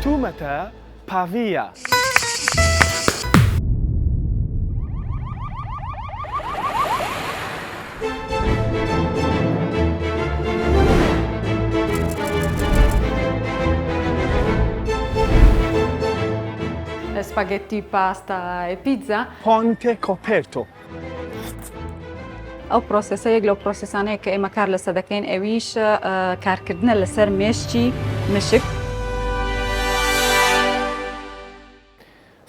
هاتوومەتە پاڤیە. Spaghetti, pasta e pizza. پۆنتێ کۆپێرتۆ. ئەو پرۆسسەیەک لەو پرۆسسانەیە کە ئێمە کار لەسەر دەکەین ئەویش کارکردنە لەسەر مێشکی مشک.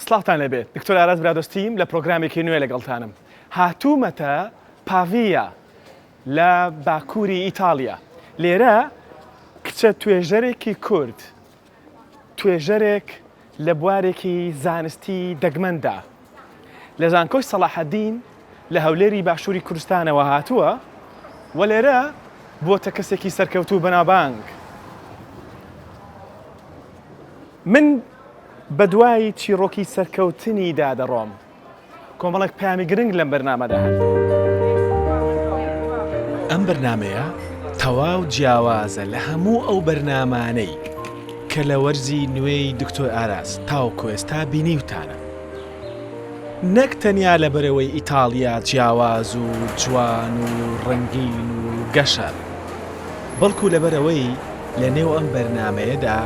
سڵاوتان لەبێت. دکتۆر ئاراس برادۆستیم لە پرۆگرامێکی نوێ لەگەڵتانم. هاتوومەتە پاڤیە لە باکووری ئیتاڵیا. لێرە کچە توێژەرێکی کورد، توێژەرێک لە بوارێکی زانستی دەگمەندا لە زانکۆی سەلاحەدین لە هەولێری باشووری کوردستانەوە هاتووە و لێرە بۆتە کەسێکی سەرکەوتوو بەناوبانگ. من بە دوای چیرۆکی سەرکەوتنی دادەڕۆم. کۆمەڵێک پامی گرنگ لەم بەرنامەدا هەن. ئەم بەرنامەیە تەواو جیاوازە لە هەموو ئەو بەرنامانەی کە لە وەرزی نوێی دکتۆر ئاراس تاوەکو ئێستا بینیوتانە. نەک تەنیا لەبەرەوەی ئیتاڵیا جیاواز و جوان و ڕەنگین و گەشە، بەڵکو لەبەرەوەی لە نێو ئەم بەرنامەیەدا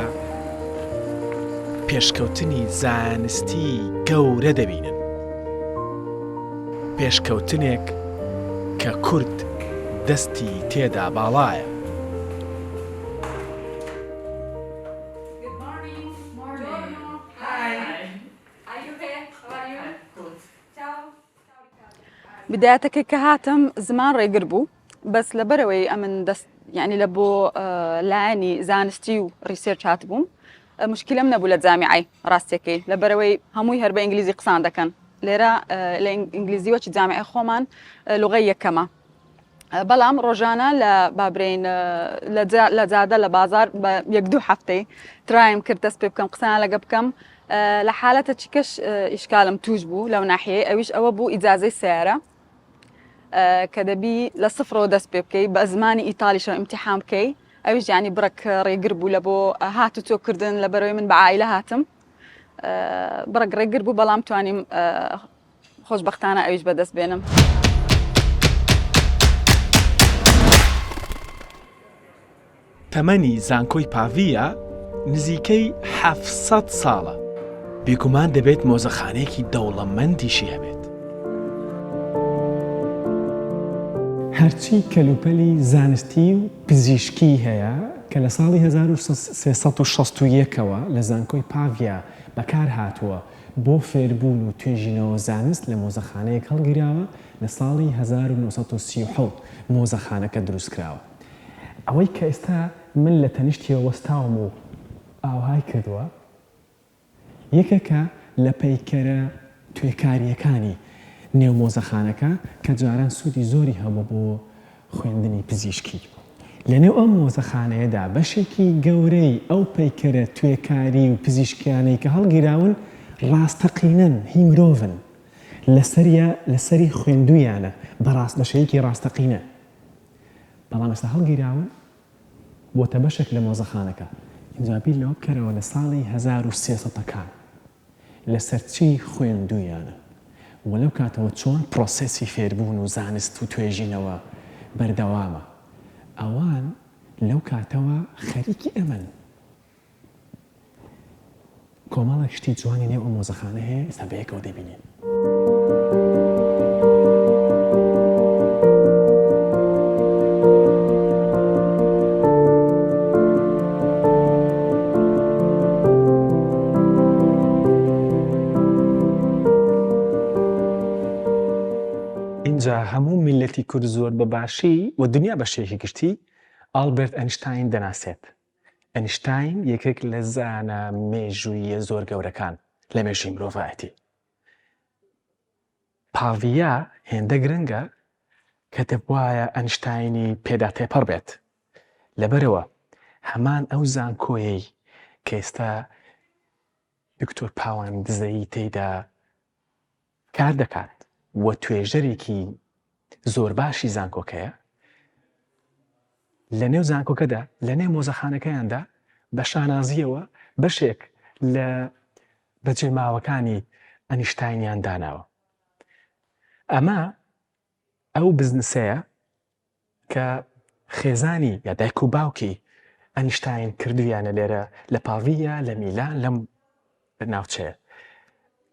پێشکەوتنی زانستی گەورە دەبینن. پێشکەوتنێک کە کورد دەستی تێدا باڵایە. بدايتك كهاتم زمان ڕێگر بوو بەس لەبەرەوەی ئەمن دەست یعنی لە بۆ لایەنی زانستی و ریسێرچ هاتبووم مشکلەم نەبوو لە جامیعەی ڕاستیەکەی لەبەرەوەی هەمووی هەر بە ئینگلیزی قسان دەکەن. لێرە لە ئینگلیزیوەکی جامیعەی خۆمان لوغەی یەکەمە. بەڵام ڕۆژانە لە بابرین لە جادە لە بازار بە یەک دوو هەفتەی ترایم کرد دەست پێ بکەم قسان لەگە بکەم. لە حالەتە چیکەش ئیشکالم توش بوو لەو ناحیەیە ئەویش ئەوە بوو ئیجازەی سیارە کە دەبی لە سفرەوە دەست پێ بکەی بە زمانی ئیتالیشەوە ئیمتیحان بکەی. ئەویش یانی بڕێک ڕێگر بوو لە بۆ هاتوتۆکردن لە بەرەوەی من بە عایلە هاتم. بڕێک ڕێگر بوو بەڵام توانیم خۆشبەختانە ئەویش بەدەست بێنم. تەمەنی زانکۆی پاڤیە نزیکەی 700 ساڵە. بێگومان دەبێت مۆزەخانەیەکی دەوڵەمەندیشی هەبێت. هەرچی کەلوپەلی زانستی و پزیشکی هەیە کە لە ساڵی 1361ەوە لە زانکۆی پاڤیا بەکار هاتووە بۆ فێربوون و توێژینەوە زانست لە مۆزەخانەیەک هەڵگیراوە لە ساڵی 1937 مۆزەخانەکە دروست کراوە. ئەوەی کە ئێستا من لە تەنیشتیەوە وەستاوم و ئاوهای کردووە یەکێکە لە پەیکەرە توێکاریەکانی نێو مۆزەخانەکە کە جاران سوودی زۆری هەبوو بۆ خوێندنی پزیشکی. لە نێو ئەم مۆزەخانەیەدا بەشێکی گەورەی ئەو پەیکەرە توێکاری و پزیشکیانەی کە هەڵگیراون ڕاستەقینەن هی مرۆڤن لەسەری خوێندویانە بەڕاست بەشەیەکی ڕاستەقینە. بەڵام ئێستا هەڵگیراون بۆتە بەشێک لە مۆزەخانەکە. ئینجابی لەوە بکەرەوە لە ساڵی 1300ەکان لەسەرچی خوێندویانە و لەو کاتەوە چۆن پرۆسێسی فێربوون و زانست و توێژینەوە بەردەوامە. ئەوان لەو کاتەوە خەریکی ئەمن. کۆمەڵێک شتی جوانی نێو ئەم مۆزەخانە هەیە ئێستا بەیەکەوە دەبینین. اینجا هەموو میلەتی کورد زۆر بەباشی و دنیا بەشێکی گشتی ئالبێرت ئەینشتاین دەناسێت. ئەینشتاین یەکێک لە زانە مێژوویە زۆر گەورەکان لە مێژووی مرۆڤایەتی. پاڤیا هێندە گرنگە کە دەبوایە ئەینشتاینی پێدا تێپەڕ بێت. لەبەرەوە هەمان ئەو زانکۆیەی کە ئێستا دکتۆر پاوان دزەیی تێیدا کار دەکات و توێژەرێکی زۆر باشی زانکۆکەیە لە نێو زانکۆکەدا لە نێو مۆزەخانەکەیاندا بە شانازیەوە بەشێک لە بەجێماوەکانی ئەنیشتاینیان داناوە. ئەمە ئەو بزنسەیە کە خێزانی یا دایک و باوکی ئەنیشتاین کردویانە لێرە لە پاڤیە لە میلان لەم ناوچەیە.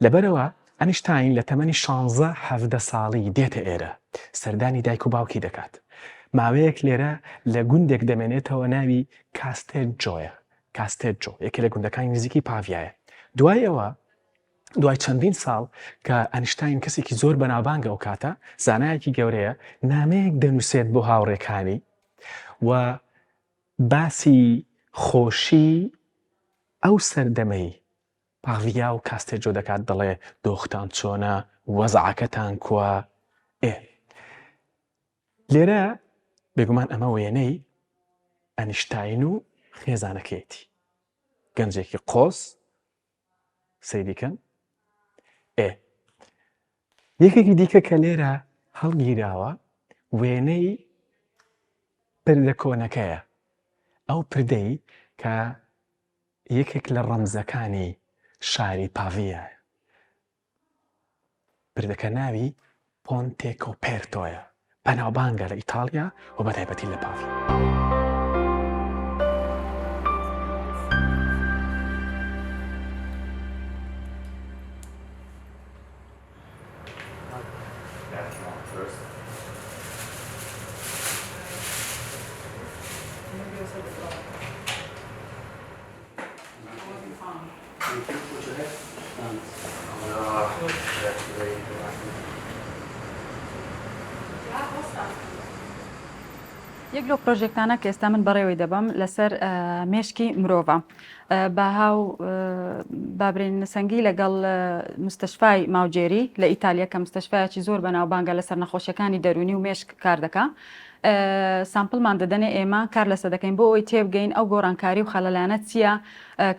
لەبەرەوە ئەنیشتاین لە تەمەنی 16-17 ساڵی دێتە ئێرە سەردانی دایک و باوکی دەکات. ماوەیەک لێرە لە گوندێک دەمێنێتەوە ناوی کاستێجۆیە. کاستێجۆ یەکێ لە گوندەکانی نزیکی پاڤیایە. دوای چەندین ساڵ کە ئەنیشتاین کەسێکی زۆر بەناوبانگە ئەو کاتە زانایەکی گەورەیە نامەیەک دەنووسێت بۆ هاوڕێکانی و باسی خۆشی ئەو سەردەمەی پاڤیا و کاستێجۆ دەکات دەڵێ دۆختان چۆنە وەزعەکەتان کووە. لێرە بێگومان ئەمە وێنەی ئەنیشتاین و خێزانەکەیەتی گەنجێکی قۆس سەیریکەن. یەکێکی دیکە کە لێرە هەڵگیراوە وێنەی پردە کۆنەکەیە. ئەو پردەی کە یەکێک لە ڕەمزەکانی شاری پاڤیە. پردەکە ناوی پۆنتێ کۆپێرتۆیە بەناوبانگە لە ئیتالیا و بەتایبەتی لە پاڤی. یەک لەو پرۆژێکتانە کە ئێستا من بەڕێوەی دەبم لەسەر مێشکی مرۆڤە بە هاو بابرین سەنگی لەگەڵ مستەشفای ماوجێری لە ئیتالیا کە مستەشفایەکی زۆر بەناوبانگە لەسەر نەخۆشیەکانی دەرونی و مێشک کار دەکا. سامپڵمان دەدەنێ ئێمە کار لەسەر دەکەین بۆ ئەوی تێبگەین ئەو گۆڕانکاری و خەلەلانە چییە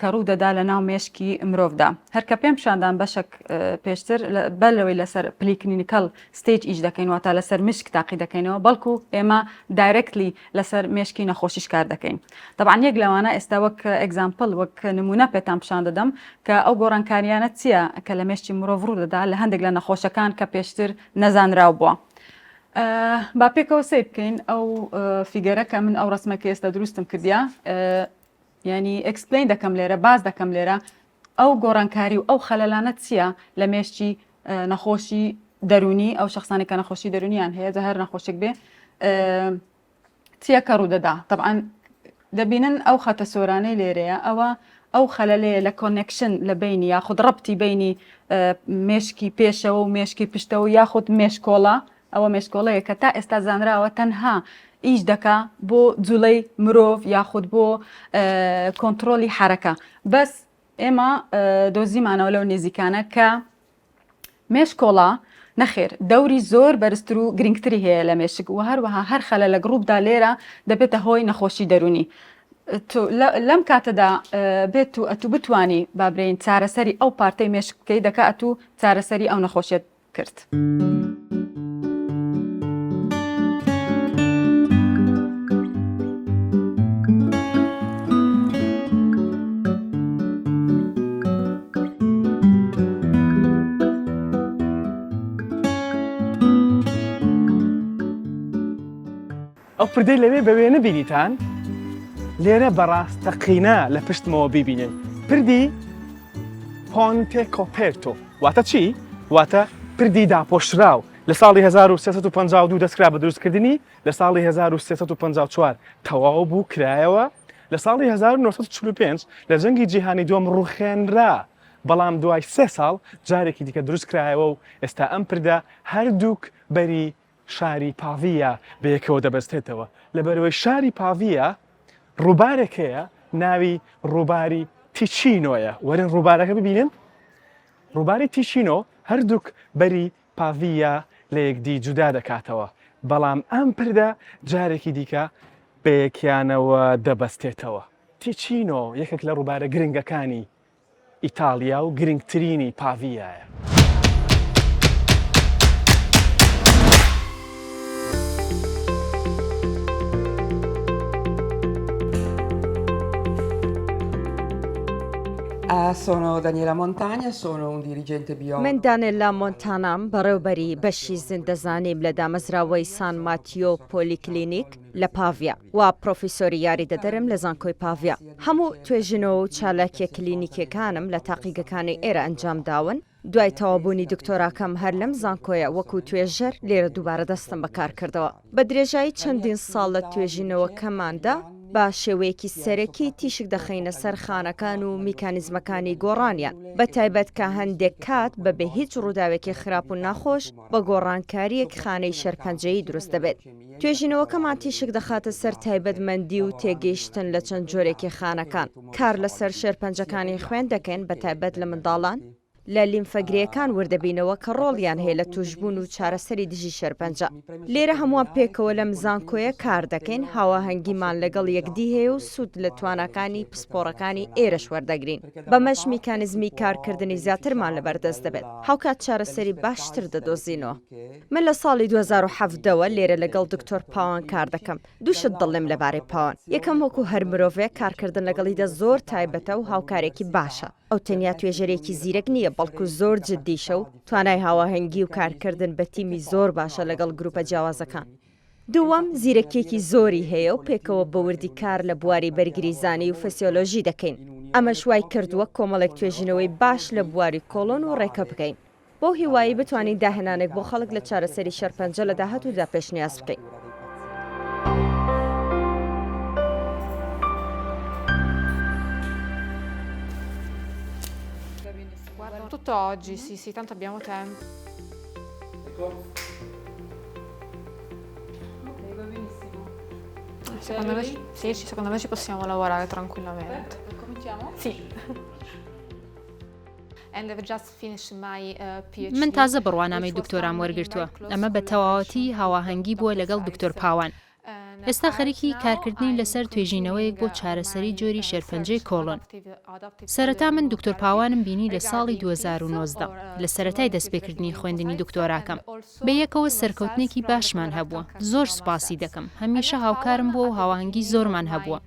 کە ڕوو دەدا لە ناو مێشکی مرۆڤدا. هەرکە پێم پیشاندان بەشێک پێشتر بەلەوەی لەسەر پلیکلینیکەل ستیج ئیش دەکەین واتە لەسەر مشک تاقی دەکەینەوە بەڵکو ئێمە دایرکتلی لەسەر مێشکی نەخۆشیش کار دەکەین. طبعاً یەک لەوانە ئێستا وەک ئەگزامپڵ وەک نمونە پێتان پیشان دەدەم کە ئەو گۆڕانکاریانە چییە کە لە مێشکی مرۆڤ ڕوو دەدا لە هەندێک لە نەخۆشەکان کە پێشتر نەزانراو بووە. با پێکەوە سیر بکەین ئەو فیگەرە کە من ئەو ڕسمەکە ئێستا دروستم کردیا ینی ئەکسپلین دەکەم لێرە باز دەکەم لێرە ئەو گۆڕانکاری و ئەو خەلەلانە چییە لە مێشکی نەخۆشی دەرونی ئەو شخصانی کە نەخۆشی دەرونیان هەیە جە هەر نەخۆشێک بێ چییە کە ڕوو دەدا. طبعاً دەبینن ئەو خەتە سۆرانەی لێرەیە ئەو خەلەلەیە لە کۆنێکشن لە بینی یاخود ڕەبتی بینی مێشکی پێشەوە و مێشکی پشتەوە یاخود مێشکۆڵە. ئەوە مێشکۆڵەیە کە تا ئێستا زانراوە تەنها ئیش دەکا بۆ جوڵەی مرۆڤ یاخود بۆ کۆنتترۆلی حرەکە. بەس ئێمە دۆزیمانەوە لەو نێزیکانە کە مێشکۆڵە نەخێر دەوری زۆر بەرزتر و گرنگتری هەیە لە مێشک و هەروەها هەر خەلە لە گروپدا لێرە دەبێتە هۆی نەخۆشی دەرونی. لەم کاتەدا بێت و ئەتو بتوانی بابرین چارەسەری ئەو پارتەی مێشک بکەی دەکا ئەتو چارەسەری ئەو نەخۆشیێت کرد. ئەو پردەی لەوێ بە وێنە بینیتان لێرە بەڕاستەقینە لە پشتمەوە بیبینین پردی پۆنتێ کۆپێرتۆ واتە چی؟ واتە پردی داپۆشراو لە ساڵی 1352 دەستکرا بە دروستکردنی لە ساڵی 1354 تەواو بوو کرایەوە لە ساڵی 1945 لە جەنگی جیهانی دووەم ڕوخێنرا بەڵام دوای 3 ساڵ جارێکی دیکە دروست کرایەوە و ئێستا ئەم پردە هەردووک بەری شاری پاڤیە بەیەکەوە دەبەستێتەوە. لەبەرەوەی شاری پاڤیە ڕووبارێکەیە ناوی ڕووباری تیچینۆیە. وەرن ڕووبارەکە ببینن ڕووباری تیچینۆ هەردووک بەری پاڤیە لە یەکدی جودا دەکاتەوە بەڵام ئەم پردە جارێکی دیکە بەیەکیانەوە دەبەستێتەوە. تیچینۆ یەکێک لە ڕووبارە گرنگەکانی ئیتالیا و گرنگترینی پاڤیایە. Sono Daniela Montagna, sono un dirigente biologo. من دانێلا مۆنتانام بەڕێوبەری بەشی زیندەزانیم لە دامەزراوەی سان ماتیۆ پۆلیکلینیک لە پاڤیا و پرۆفیسۆری یاری دەدەرم لە زانکۆی پاڤیا. هەموو توێژنەوە و چالاکیە کلینیکیەکانم لە تاقیگەکانی ئێرە ئەنجام داون. دوای تەوابوونی دکتۆراکەم هەر لەم زانکۆیە وەکو توێژەر لێرە دووبارە دەستم بەکار کردەوە. بە درێژایی چەندین ساڵ لە توێژینەوەکەماندا با شێوەیەکی سەرەکی تیشک دەخینە سەر خانەکان و میکانیزمەکانی گۆڕانیان بە تایبەت کە هەندێک کات بەبێ هیچ ڕووداوێکی خراپ و ناخۆش بە گۆڕانکاریەک خانەی شەرپەنجەیی دروست دەبێت. توێژینەوەکەمان تیشک دەخاتە سەر تایبەتمەندی و تێگەیشتن لە چەند جۆرێکی خانەکان. کار لەسەر شێرپەنجەکانی خوێن دەکەین بە تایبەت لە منداڵان لە لیمفەگرەکان وردەبینەوە کە ڕۆڵیان هەیە لە توشبوون و چارەسەری دژی شەرپەنجە. لێرە هەمووان پێکەوە لە مزانکۆیە کار دەکەین، هاواهەنگیمان لەگەڵ یەکدی هەیە و سوود لە توانەکانی پسپۆڕەکانی ئێرەش وەردەگرین. بەمەش میکانیزمی کارکردنی زیاترمان لەبەردەست دەبێت. هاوکات چارەسەری باشتر دەدۆزینەوە. من لە ساڵی 2017ەوە لێرە لەگەڵ دکتۆر پاوان کار دەکەم. دووشت دڵێم لەبارەی پاوان. یەکەم وەکو هەر مرۆڤێک کارکردن لەگەڵیدا زۆر تایبەتە و هاوکارێکی باشە. ئەو تەنیا توێژەرێکی زیرەک نییە، بەڵکو زۆر جددیشە و توانای هاواهەنگی و کارکردن بە تیمی زۆر باشە لەگەڵ گروپە جیاوازەکان. دووەم زیرەکێکی زۆری هەیە و پێکەوە بە وردی کار لە بواری بەرگریزانی و فسیۆلۆژی دەکەین. ئەمە شوای کردووە کۆمەڵێک توێژینەوەی باش لە بواری کۆڵۆن و ڕێکە بکەین. بۆ هیوایی بتوانین داهێنانێک بۆ خەڵک لە چارەسەری شەرپەنجە لە داهاتوودا پێشنیاز بکەین. Tutto oggi, sì, tanto abbiamo tempo. Secondo me ci possiamo lavorare tranquillamente. Cominciamo? Sì. And I've just finished my PhD. من تازە بڕوانامەی دکتۆرام وەرگرتووە. ئەمە بە تەواوەتی هاواهەنگی بووە لەگەڵ دکتۆر پاوان. ئێستا خەریکی کارکردنی لەسەر توێژینەوەیەک بۆ چارەسەری جۆری شێرپەنجەی کۆڵۆن. سەرەتا من دکتۆر پاوانم بینی لە ساڵی 2019 لە سەرەتای دەستپێکردنی خوێندنی دکتۆراکەم. بە یەکەوە سەرکەوتنێکی باشمان هەبووە. زۆر سوپاسی دەکەم. هەمیشە هاوکارم بووە و هاوانگی زۆرمان هەبووە.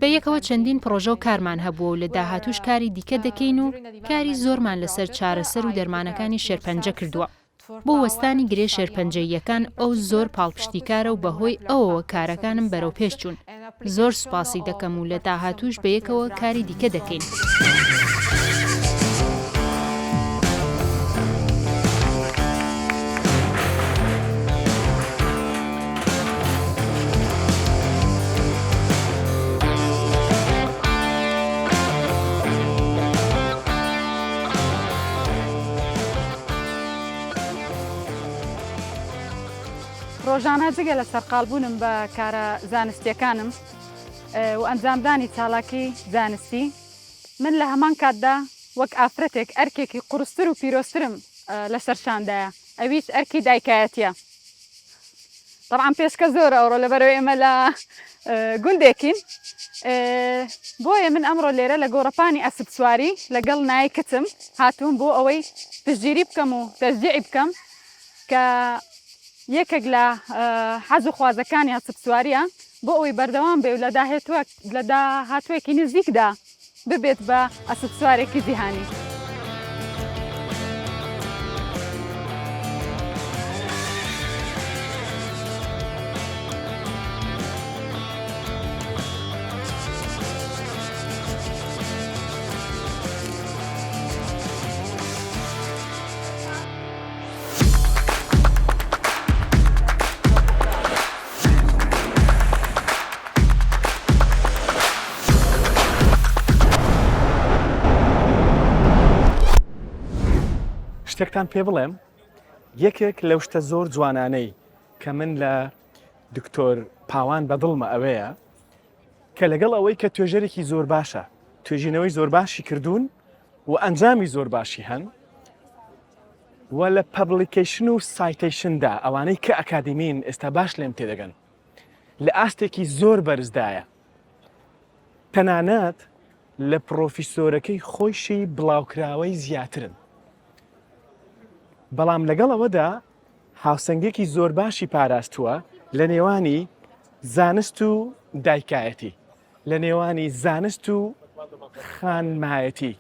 بە یەکەوە چەندین پرۆژە و کارمان هەبووە و لە داهاتووش کاری دیکە دەکەین و کاری زۆرمان لەسەر چارەسەر و دەرمانەکانی شێرپەنجە کردووە. بۆ وەستانی گرێ شێرپەنجەییەکان ئەو زۆر پاڵپشتیکارە و بەهۆی ئەوەوە کارەکانم بەرەو پێش چوون. زۆر سوپاسی دەکەم و لە داهاتووش بە یەکەوە کاری دیکە دەکەین. ڕۆژانە جگە لە سەرقالبوونم بە کارە زانستیەکانم و ئەنجامدانی چالاکی زانستی من لە هەمان کاتدا وەک ئافرەتێک ئەرکێکی قورستر و پیرۆسترم لە سەرشاندایە ئەویش ئەرکی دایکایەتیە. طبعاً پێشکە زۆرە ئەوڕۆ لەبەرەوەی ئێمە لە گوندێکین بۆیە من ئەمڕۆ لێرە لە گۆڕەپانی ئەسپ سواری لەگەڵ نای کچم هاتووم بۆ ئەوەی پشتگیری بکەم و تەشجیعی بکەم کە یەکێک لە حەز و خوازەکانی ئەسپ سواریە بۆ ئەوەی بەردەوام بێ و لە داهاتوویەکی نزیکدا ببێت بە ئەسپ سوارێکی جیهانی. شتێکتان پێ بڵێم یەکێک لەو شتە زۆر جوانانەی کە من لە دکتۆر پاوان بەدڵمە ئەوەیە کە لەگەڵ ئەوەی کە توێژەرێکی زۆر باشە توێژینەوەی زۆر باشی کردوون و ئەنجامی زۆر باشی هەن و لە پەبلیکیشن و سایتیشندا ئەوانەی کە ئەکادیمین ئێستا باش لێم تێدەگەن لە ئاستێکی زۆر بەرزدایە تەنانەت لە پرۆفیسۆرەکەی خۆشی بڵاوکراوەی زیاترن. بەڵام لەگەڵ ئەوەدا هاوسەنگێکی زۆر باشی پاراستووە لە نێوانی زانست و دایکایەتی، لە نێوانی زانست و خانمایەتی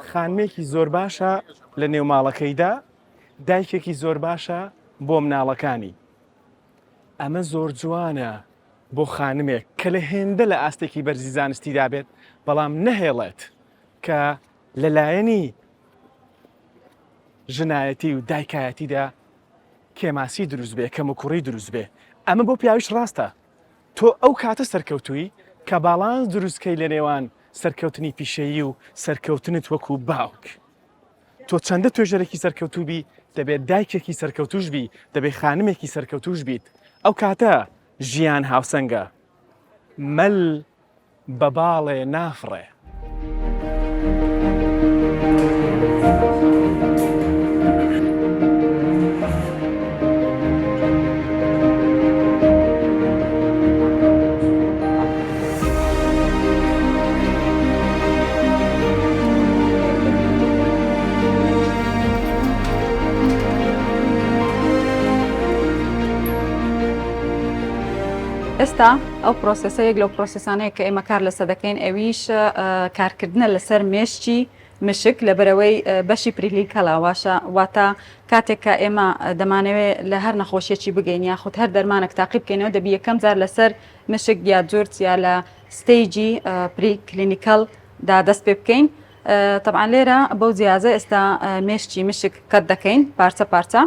خانمێکی زۆر باشە لە نێوماڵەکەیدا دایکێکی زۆر باشە بۆ مناڵەکانی ئەمە زۆر جوانە بۆ خانمێک کە لە هێندە لە ئاستێکی بەرزی زانستیدا بێت بەڵام نەهێڵێت کە لەلایەنی ژنایەتی و دایکایەتیدا کێماسی دروست بێ کەم و کوڕی دروست بێ ئەمە بۆ پیاویش ڕاستە تۆ ئەو کاتە سەرکەوتووی کە باڵانس دروستکەی لە نێوان سەرکەوتنی پیشەیی و سەرکەوتنت وەکو باوک تۆ چەندە توێژەرێکی سەرکەوتوو بی دەبێت دایکێکی سەرکەوتوش بی دەبێت خانمێکی سەرکەوتوش بیت ئەو کاتە ژیان هاوسەنگە مەل بە باڵێ نافڕێ. ئێستا ئەو پرۆسسەیەک لەو پرۆسسانەیە کە ئێمە کار لەسەر دەکەین ئەویش کارکردنە لەسەر مێشتی مشک لە بەرەوەی بەشی پریلیکەڵاواشە واتە کاتێک کە ئێمە دەمانەوێت لە هەر نەخۆشیێکی بگەین یاخود هەر دەرمانێک تاقی بکەینەوە دەبی یەکەم جار لەسەر مشک یا جورج یا لە ستەیجی پریکلینیکەڵدا دەست پێ بکەین. طبعا لێرە بەو جیازە ئێستا مێشتی مشک کەت دەکەین پارچە پارچە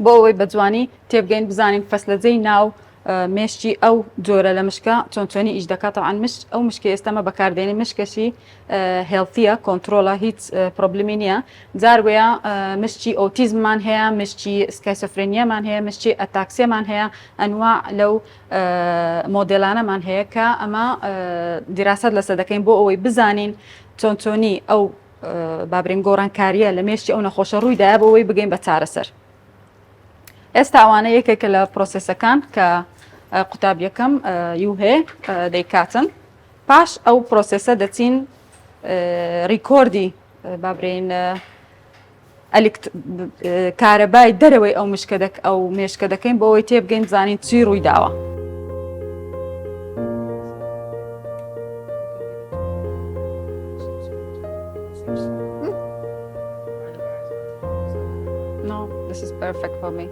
بۆ ئەوەی بە جوانی تێبگەین بزانین فەسلەجەی ناو مێشتی ئەو جۆرە لە مشکە چۆنچۆنی ئیش دەکاتەوە عن ئەو مشکی ئێستامە بەکاردێنی مشکەشی هێڵتیە کۆنتترۆلە هیچ پرۆبلمی نییە جاروەیە مشتی ئۆتیزممان هەیە مشتی سکایسۆفرێنیەمان هەیە مشتی ئەتاکسێمان هەیە ئەنوا لەو مۆدلانەمان هەیە کە ئەمە دیراست لەسەر دەکەین بۆ ئەوەی بزانین چۆنچۆنی ئەو بابرین گۆڕانکاریە لە مێشتی ئەو نەخۆشە ڕوویدایە بۆ ئەوەی بگەین بە چارەسەر. ئێستا ئەوانە یەکێکە لە پرۆسسەکان کە قوتاب یەکەم یوهێ دەیکاتن پاش ئەو پرۆسسە دەچین ریکۆردی بابرین کارەبای دەرەوەی ئەو ئەو مێشکە دەکەین بۆ ئەوەی تێبگەین بزانین چی ڕووی داوە. No, this is perfect for me.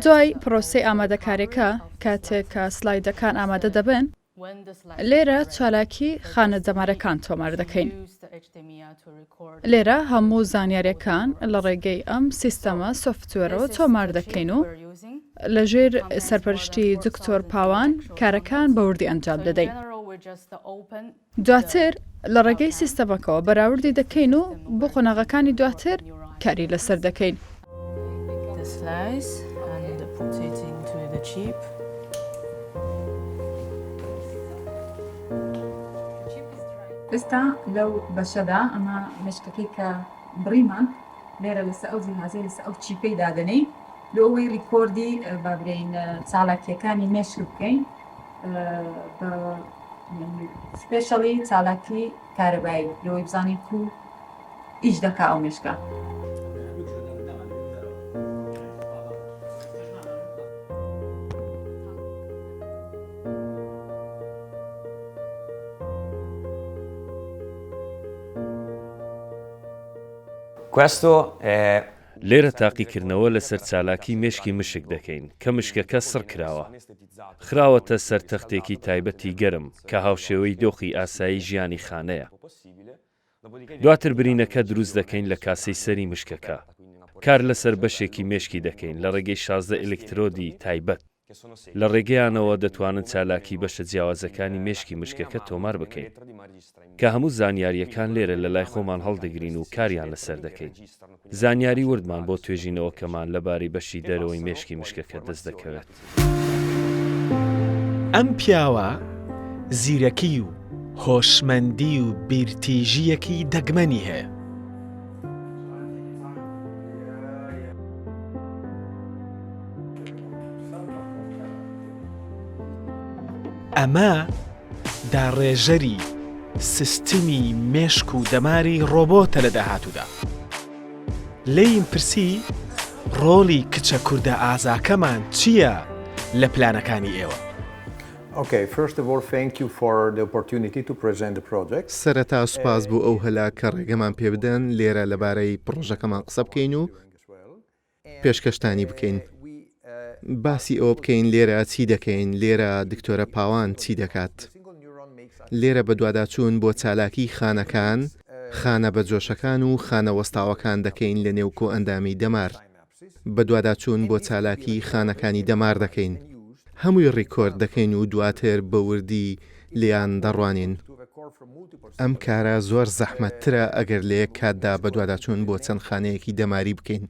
دوای پرۆسەی ئامادەکاریەکە کاتێک کە سلایدەکان ئامادە دەبن لێرە چالاکی خانە دەمارەکان تۆمار دەکەین. لێرە هەموو زانیاریەکان لە ڕێگەی ئەم سیستەمە سۆفتوێرەوە تۆمار دەکەین و لەژێر سەرپەرشتی دکتۆر پاوان کارەکان بەوردی ئەنجام دەدەین. دواتر لە ڕێگەی سیستەمەکەەوە بەراوردی دەکەین و بۆ قۆناغەکانی دواتر کاری لەسەر دەکەین. ئێستا لەو بەشەدا ئەمە مشکەکەی کە بڕیمان لێرە لەسەر ئەو جیهازەی لەسەر ئەو چیپەی دادنەی لە ئەوەی ریکۆردی بابرین چالاکیەکانی مێشک بکەین سپێشەڵی چالاکی کارەبایی لەوەی بزانین کو ئیش دەکا ئەو مێشکە. لێرە تاقیکردنەوە لەسەر چالاکی مێشکی مشک دەکەین کە مشکەکە سڕ کراوە. خراوەتە سەر تەختێکی تایبەتی گەرم کە هاوشێوەی دۆخی ئاسایی ژیانی خانەیە. دواتر برینەکە دروست دەکەین لە کاسەی سەری مشکەکە. کار لەسەر بەشێکی مێشکی دەکەین لە ڕێگەی 16 ئلکترۆدی تایبەت. لە ڕێگەیانەوە دەتوانن چالاکی بەشە جیاوازەکانی مێشکی مشکەکە تۆمار بکەین کە هەموو زانیاریەکان لێرە لە لای خۆمان هەڵدەگرین و کاریان لەسەر دەکەین. زانیاری وردمان بۆ توێژینەوەکەمان لەبارەی بەشی دەرەوەی مێشکی مشکەکە دەست دەکەوێت. ئەم پیاوە زیرەکی و هۆشمەندی و بیرتیژیەکی دەگمەنی هەیە. ئەمە داڕێژەری سیستمی مێشک و دەماری ڕۆبۆتە لە داهاتوودا. لێیم پرسی ڕۆڵی کچە کوردە ئازاکەمان چییە لە پلانەکانی ئێوە؟ Okay, first of all, thank you for the opportunity to present the project. سەرەتا سوپاس بۆ ئەو هەلا کە ڕێگەمان پێ بدەن لێرە لەبارەی پڕۆژەکەمان قسە بکەین و پێشکەشتانی بکەین. باسی ئەوە بکەین لێرە چی دەکەین، لێرە دکتۆرە پاوان چی دەکات. لێرە بە دوواداچوون بۆ چالاکی خانەکان، خانە بەجۆشەکان و خانە وەستاوەکان دەکەین لە نێو کۆ ئەندامی دەمار. بە دوواداچوون بۆ چالاکی خانەکانی دەمار دەکەین. هەمووی ڕیکۆرد دەکەین و دواتر بە وردی لیان دەڕوانین. ئەم کارە زۆر زەحمەتترە ئەگەر لە یەک کاتدا بە دوواداچوون بۆ چەند خانەیەکی دەماری بکەین.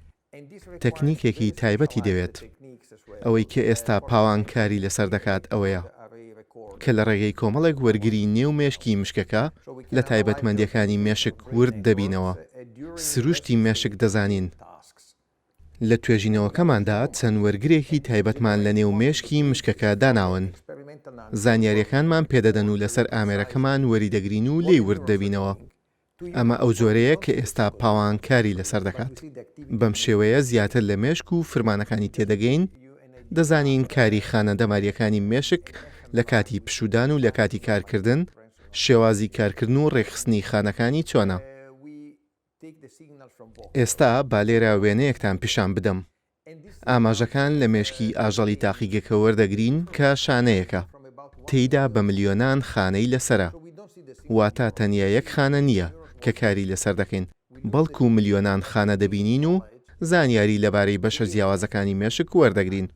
تەکنیکێکی تایبەتی دەوێت. ئەوەی کە ئێستا پاوانکاری لەسەر دەکات ئەوەیە کە لە ڕێگەی کۆمەڵێک وەرگری نێو مێشکی مشکەکە لە تایبەتمەندیەکانی مێشک ورد دەبینەوە. سروشتی مێشک دەزانین. لە توێژینەوەکەماندا چەند وەرگرێکی تایبەتمان لە نێو مێشکی مشکەکە داناون. زانیاریەکانمان پێدەدەن و لەسەر ئامێرەکەمان وەریدەگرین و لێی ورد دەبینەوە. ئەمە ئەو جۆرەیە کە ئێستا پاوانکاری لەسەر دەکات. بەم شێوەیە زیاتر لە مێشک و فرمانەکانی تێدەگەین، دەزانین کاری خانە دەماریەکانی مێشک لە کاتی پشودان و لە کاتی کارکردن، شێوازی کارکردن و ڕێخستنی خانەکانی چۆنە. ئێستا با لێرە وێنەیەکتان پیشان بدەم. ئاماژەکان لە مێشکی ئاژەڵی تاقیگەکە وەردەگرین کە شانەیەکە. تێیدا بە ملیۆنان خانەی لەسرە. واتە تەنیا یەک خانە نییە کە کاری لەسەر دەکەین، بەڵکو ملیۆنان خانە دەبینین و زانیاری لەبارەی بەشە جیاوازەکانی مێشک وەردەگرین.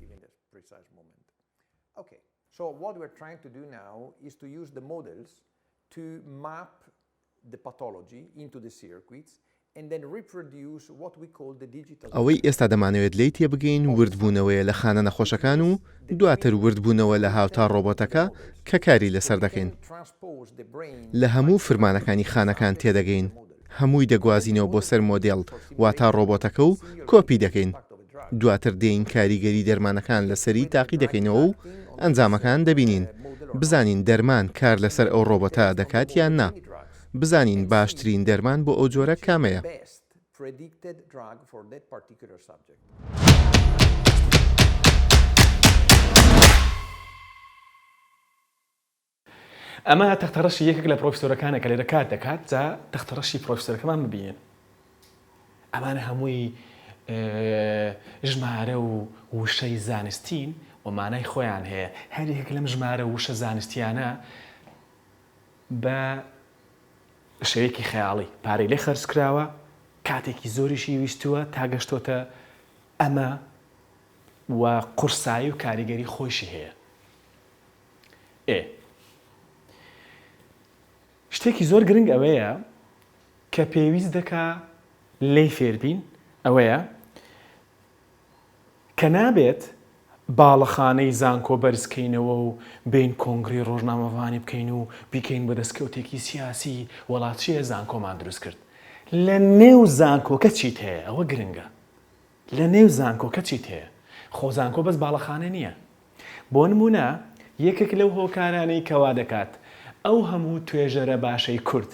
So what we're trying to do now is to use the models to map the pathology into the circuits and then reproduce what we call the digital. ئەوەی ئێستا دەمانەوێت لێی تێبگەین وردبوونەوەیە لە خانە نەخۆشەکان و دواتر وردبوونەوە لە هاوتا ڕۆبۆتەکە کە کاری لەسەر دەکەین. لە هەموو فرمانەکانی خانەکان تێدەگەین. هەمووی دەگوازینەوە بۆ سەر مۆدێڵ واتا ڕۆبۆتەکە و کۆپی دەکەین. دواتر دێین کاریگەری دەرمانەکان لەسەری تاقی دەکەینەوە و ئەنجامەکان دەبینین. بزانین دەرمان کار لەسەر ئەو ڕۆبۆتە دەکات یان نا. بزانین باشترین دەرمان بۆ ئەو جۆرە کامەیە. ئەمە تەختەڕەشی یەکێک لە پرۆفیسۆرەکانە کە لێرە کار دەکات جا تەختەڕەشی پرۆفیسۆرەکەمان ببینن. ئەمانە هەمووی ژمارە و وشەی زانستین و مانای خۆیان هەیە. هەر یەک لەم ژمارە وشە زانستیانە بە شێوەیەکی خەیاڵی پارەی لێ خەرج کراوە، کاتێکی زۆریشی ویستووە تا گەشتۆتە ئەمە و قورسایی و کاریگەری خۆشی هەیە. شتێکی زۆر گرنگ ئەوەیە کە پێویست دەکا لێی فێربین ئەوەیە کە نابێت باڵەخانەی زانکۆ بەرزکەینەوە و بین کۆنگری ڕۆژنامەوانی بکەین و بیکەین بە دەستکەوتێکی سیاسی وڵاتچیە زانکۆمان دروست کرد. لە نێو زانکۆکە چیت هەیە؟ ئەوە گرنگە. لە نێو زانکۆکە چیت هەیە؟ خۆ زانکۆ بەس باڵەخانە نییە. بۆ نمونە یەکێک لەو هۆکارانەی کەوا دەکات ئەو هەموو توێژەرە باشەی کورد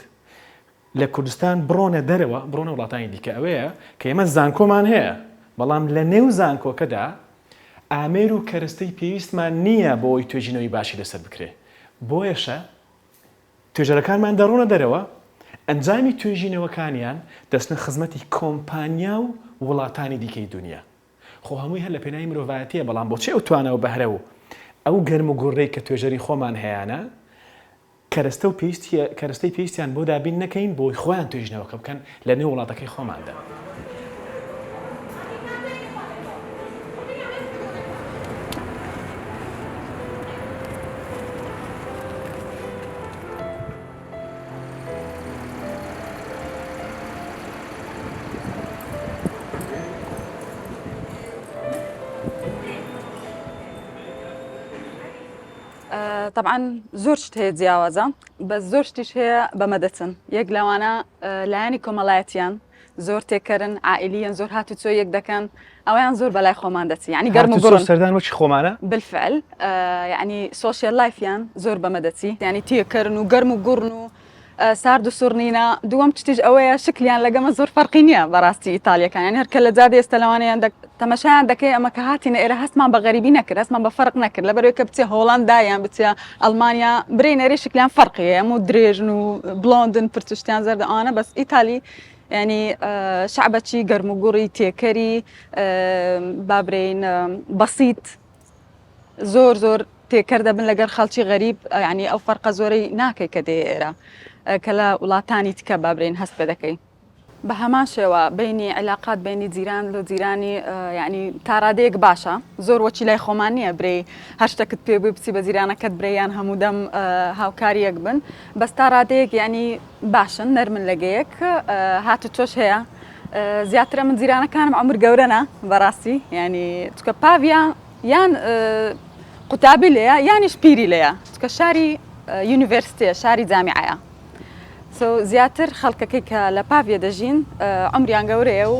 لە کوردستان بڕۆنە دەرەوە، بڕۆنە وڵاتانی دیکە ئەوەیە کە ئێمە زانکۆمان هەیە، بەڵام لە نێو زانکۆکەدا ئامێر و کەرەستەی پێویستمان نییە بۆ ئەوی توێژینەوەی باشی لەسەر بکرێ. بۆیەشە توێژەرەکانمان دەڕۆنە دەرەوە، ئەنجامی توێژینەوەکانیان دەستنە خزمەتی کۆمپانیا و وڵاتانی دیکەی دنیا. خۆ هەمووی هەر لە پێناوی مرۆڤایەتیە، بەڵام بۆچی ئەو توانە و بەهرە و ئەو گەرم و گوڕەی کە توێژەری خۆمان هەیەە کەرەستەی پێویستیان بۆ دابین نەکەین بۆی خۆیان توێژینەوەکە بکەن لە نێو وڵاتەکەی خۆماندا. طبعا زۆر شت هەیە جیاوازە، بەس زۆر شتیش هەیە بەمەدەچن. یەک لەوانە لایەنی کۆمەڵایەتیان زۆر تێکەرن عائلیان زۆر هاتوچۆ یەک دەکەن ئەویان زۆر بەلای خۆمان دەچی یعنی گەرم و گڕن سەردان وەچی خۆمانە بالفعل یعنی سۆشیال لایفیان زۆر بەمە دەچی یعنی تێکەرن و گەرم و گوڕن و سارد و سوورنینە دووەم تشتیش ئەوەیە شکلیان لەگەمە زۆر فەرقی نییە بەڕاستی ئیتالیەکان یعنی هەرکە لە جادە ئێستا لەوانەیان تەمەشایان دەکەی ئەمە کە هاتینە ئێرە هەستمان بە غەریبی نەکرد هەستمان بە فەرق نەکرد لەبەرەوەی کە بچێ هۆڵەندایان بچێ ئەڵمانیا برێنەری شکلیان فەرقیە هەموو درێژن و بڵۆندن پرتشتیان زەردە ئەوانە بەس ئیتالی يعني شعبەتی گەرم و گوڕی تێکەری بابرین بەسیط زۆر زۆر تێکەر دەبن لەگەر خەڵکی غەریب يعني ئەو فەرقە زۆرەی ناکەی کە دێ ئێرە کە لە وڵاتانی تکە بابرین هەست پێ دەکەی بە هەمان شێوە بینی علاقات بینی جیران لە جیرانی يعني تا ڕادەیەک باشە زۆر وەچی لای خۆمان نییە برێ هەر شتێکت پێ بووی بچی بە جیرانەکەت برێیان هەموو دەم هاوکاریەک بن بەس تا ڕادەیەک يعني باشن نەرمن لەگەیەک هاتو تۆش هەیە زیاترە من جیرانەکانم عمر گەورەنە بەڕاستی يعني چکە پاڤیا یان قوتابی لەیە یانیش پیری لەیە چکە شاری یونیڤرسیتیە شاری جامیعەیە زیاتر خەڵکەکەی کە لە پاڤێ دەژین عمریان گەورەیە و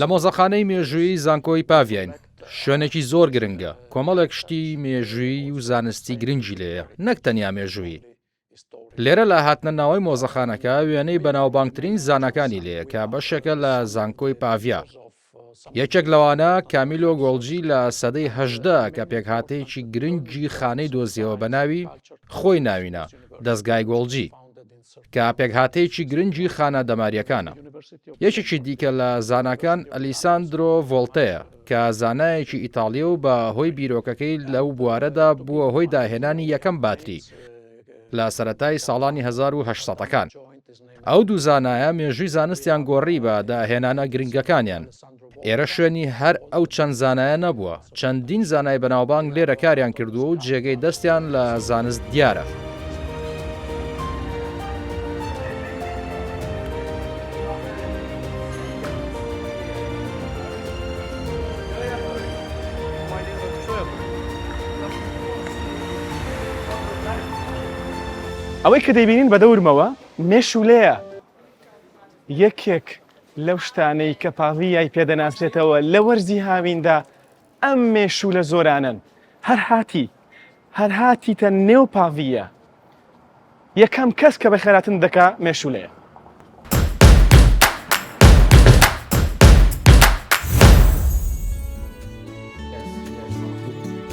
لە مۆزەخانەی مێژووی زانکۆی پاڤین شوێنێکی زۆر گرنگە کۆمەڵێک شتی مێژووی و زانستی گرنگی لێیە نەک تەنیا مێژووی لێرە لە هاتنە ناوەی مۆزەخانەکە وێنەی بەناوبانگترین زانەکانی لێیە کە بەشێکە لە زانکۆی پاڤیا یەکێک لەوانە کامیلۆ گۆڵجی لە سەدەی هەژدە کە پێکهاتەیەکی گرنگی خانەی دۆزیەوە بە ناوی خۆی ناوینە دەستگای گۆڵجی کە پێکهاتەیەکی گرنگی خانە دەماریەکانە یەکێکی دیکە لە زانکان ئەلیساندرۆ ڤۆڵتەیە کە زانایەکی ئیتاڵیە و بە هۆی بیرۆکەکەی لەو بوارەدا بووە هۆی داهێنانی یەکەم باتری لە سەرەتای ساڵانی 1970ەکان ئەو دوو زانایە مێژووی زانستیان گۆڕی بە داهێنانە گرنگەکانیان ئێرە شوێنی هەر ئەو چەند زانایە نەبووە چەندین زانای بەناوبانگ لێرە کاریان کردووە و جێگەی دەستیان لە زانست دیارە ئەوەی کە دەیبینین بە دەورمەوە مێشولەیە یەکێک لەو شتانەی کە پاڤیای پێدەناسرێتەوە لە وەرزی هاویندا ئەم مێشولە زۆرانن هەر هاتیتە نێو پاڤیە یەکەم کەس کە بەخێراتن دەکا مێشولەیە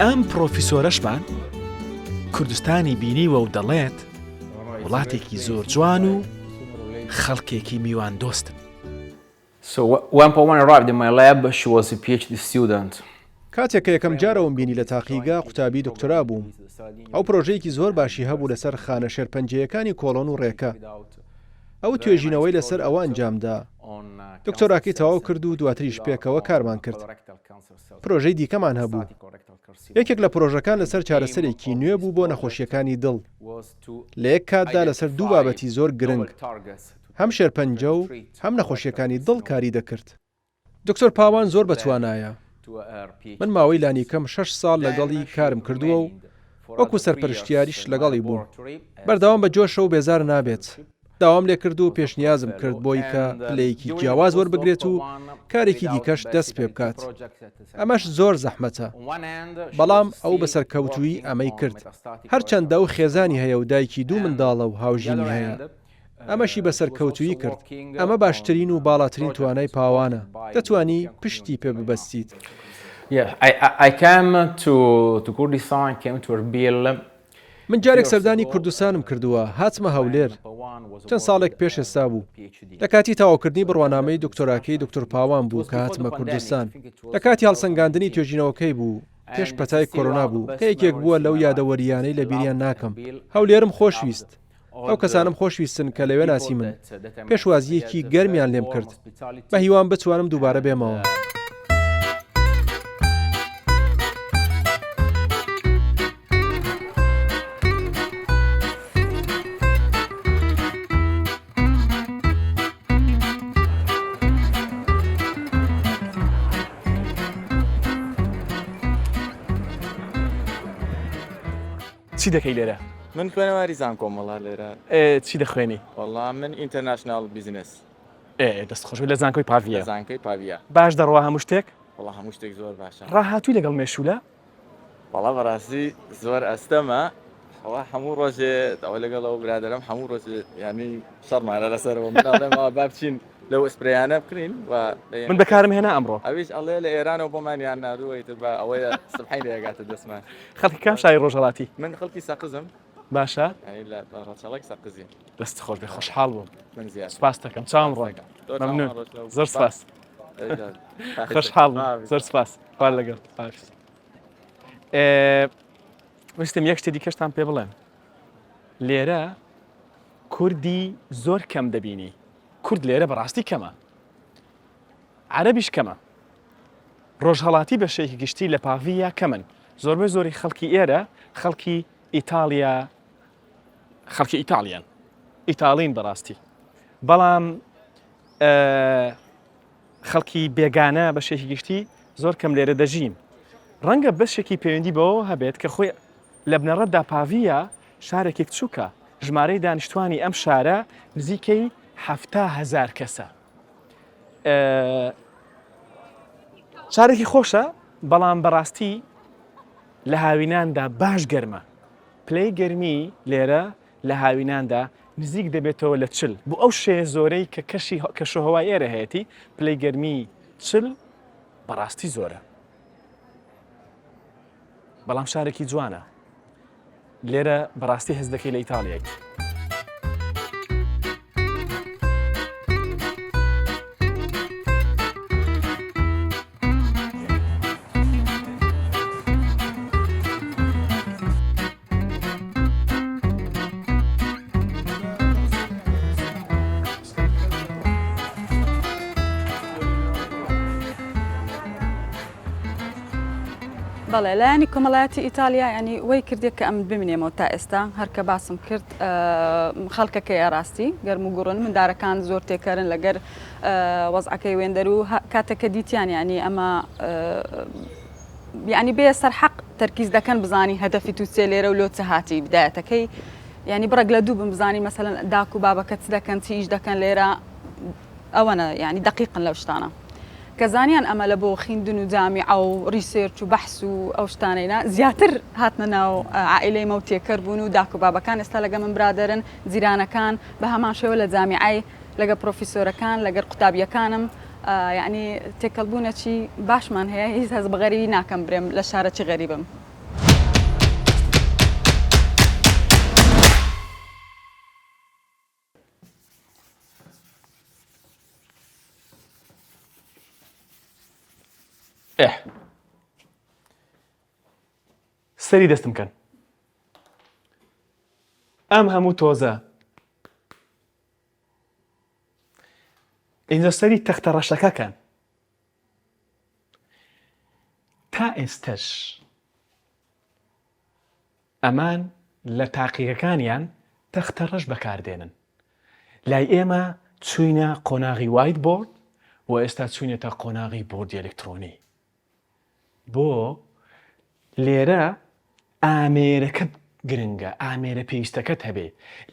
ئەم پرۆفیسۆرەشمان کوردستانی بینیوە و دەڵێت وڵاتێکی زۆر جوان و خەڵکێکی میوان دۆستن. کاتێک کە یەکەم جارەوەم بینی لە تاقیگا قوتابی دکتۆرا بووم. ئەو پرۆژەیەکی زۆر باشی هەبوو لەسەر خانە شێرپەنجەیەکانی کۆڵۆن و ڕێکە. ئەو توێژینەوەی لەسەر ئەوە ئەنجامدا. دکتۆراکەی تەواو کرد و دواتریش پێکەوە کارمان کرد. پرۆژەی دیکەمان هەبوو. یەکێک لە پرۆژەکان لەسەر چارەسەرێکی نوێ بوو بۆ نەخۆشیەکانی دڵ. لە یەک کاتدا لەسەر دوو بابەتی زۆر گرنگ هەم شێرپەنجە و هەم نەخۆشیەکانی دڵ کاری دەکرد. دکتۆر پاوان زۆر بەتوانایە. من ماوەی لانیکەم 6 ساڵ لەگەڵی کارم کردووە و وەکو سەرپەرشتیاریش لەگەڵی بووم. بەردەوام بە جۆشە و بێزار نابێت. داوام لێ کرد و پێشنیازم کرد بۆی کە پلەیەکی جیاواز وەربگرێت و کارێکی دیکەش دەست پێ بکات. ئەمەش زۆر زەحمەتە. بەڵام ئەو بەسەرکەوتووی ئەمەی کرد. هەرچەندە و خێزانی هەیە و دایکی دوو منداڵە و هاوژینی هەیە. ئەمەشی بەسەرکەوتووی کرد. ئەمە باشترین و باڵاترین توانای پاوانە. دەتوانی پشتی پێ ببەستیت. من جارێک سەردانی کوردستانم کردووە هاتمە هەولێر چەند ساڵێک پێش ئێستا بوو لە کاتی تاواکردنی بڕوانامەی دکتۆراکەی دکتۆر پاوان بوو کە هاتمە کوردستان لە کاتی هەڵسەنگاندنی توێژینەوەکەی بوو پێش پەتای کۆرۆنا بوو کە یەکێک بووە لەو یادەوەریانەی لە بیریان ناکەم هەولێرم خۆشویست ئەو کەسانم خۆشویستن کە لەوێ ناسی من پێشوازیەکی گەرمیان لێم کرد بە هیوان بتوانم دووبارە بێمەوە. چی دەکەی لێرە؟ من خوێنەواری زانکۆمەڵا لێرە. چی دەخوێنی؟ وەڵام من ئینتەرناشنال بیزنس. دەستخۆش لە زانکۆی پاڤیە. زانکۆی پاڤیە. باش دەڕوا هەموو شتێک؟ وەڵا هەموو شتێک زۆر باشە. ڕاهاتووی لەگەڵ مێشولە؟ وەڵا بەڕاستی زۆر ئەستەمە. ئەوە هەموو ڕۆژێ ئەوە لەگەڵەوە برادەرم هەموو ڕۆژێ یعنی شەڕمانە لەسەرەوە مناڵێمەوە با بچین لەو ئسپرەیانە بکرین و من بەکارم هێنا ئەمڕۆ. ئەویش ئەڵێ لە ئێرانەوە بۆمانیان نادووەیتر بە ئەوەیە سبحەی لێگاتە دەستمان. خەڵکی کام شای ڕۆژهەڵاتی؟ من خەڵکی سەقزم. باشە؟ ینی لە ڕەچەڵێک سەقزی. دەست خۆش بێ خۆشحاڵ بووم. من زیاد. سپاس دەکەم چاوم ڕۆیگە. مەمنون. زۆر سپاس. خۆشحاڵ بووم. زۆر سپاس. خوار لەگەڵ. ویستم یەک شتێ دیکەشتان پێ بڵێم. لێرە کوردی زۆر کەم دەبینی. کورد لێرە بەڕاستی کەمە. عەرەبیش کەمە. ڕۆژهەڵاتی بە شێوەیەکی گشتی لە پاڤیە کەمن. زۆربەی زۆری خەڵکی ئێرە خەڵکی ئیتالیا خەڵکی ئیتالیان. ئیتاڵین بەڕاستی. بەڵام خەڵکی بێگانە بە شێوەیەکی گشتی زۆر کەم لێرە دەژین. ڕەنگە بەشێکی پەیوەندی بەوە هەبێت کە خۆی لە بنەڕەتدا پاڤیە شارێکی بچووکە. ژمارەی دانیشتوانی ئەم شارە نزیکەی 7,000 کەسە. شارێکی خۆشە بەڵام بەڕاستی لە هاویناندا باش گەرمە. پلەی گەرمی لێرە لە هاویناندا نزیک دەبێتەوە لە 40 بۆ ئەو شێ زۆرەی کە کەشوهەوای ئێرە هەیەی پلەی گەرمی 40 بەڕاستی زۆرە. بەڵام شارێکی جوانە. لێرە بەڕاستی هەز دەکەی لە ئیتالیای. بەڵێ لایانی کۆمەڵایەتی ئیتالیا ینی وەی کردێک کە ئەم بمینێمەوە تا ئێستا هەرکە باسم کرد خەڵکەکەی ڕاستی گەرم و گوڕن مندارەکان زۆر تێکەرن لەگەر وەزعەکەی وێندەر و کاتێککە دیتیان ینی ئەمە ینی بێ سەرحەق تەرکیز دەکەن بزانی هەدەفی تو چێ لێرە و لۆچە هاتی بدایەتەکەی ینی بڕێک لە دوو بم بزانی مەسەلەن داک و بابەکە چ دەکەن چی ئیش دەکەن لێرە ئەوەنە ینی دقیقن لەو شتانە. کەزانیان ئەمە لە بۆ خیندن و جامیعە و ریسێرچ و بەحس و ئەو شتانەیە زیاتر هاتنە ناو عائیلەی مە و تێکەر بوون و داک و بابەکان ئێستا لەگە من برادەرن جیرانەکان بە هەمان شێوە لە جامیعای لەگە پرۆفیسۆرەکان لەگەر قوتابیەکانم یعنی تێکەڵبوونەکی باشمان هەیە هیچ هەز بە غەریبی ناکەم برێم لە شارەکی غەریبم. سەری دەستم کەن. ئەم هەموو تۆزە. ئینجا سەری تەختە ڕەشەکەکەن. تا ئێستش ئەمان لە تاقیەکانیان تەختە ڕەش بەکاردێنن. لای ئێمە چوینە قۆناغی وایت بۆرد و ئێستا چوینێتە قۆناغی بۆردی ئەلکترۆنی. بۆ لێرە ئامێرەکەت گرنگە ئامێرە پێویستەکەت هەبێ.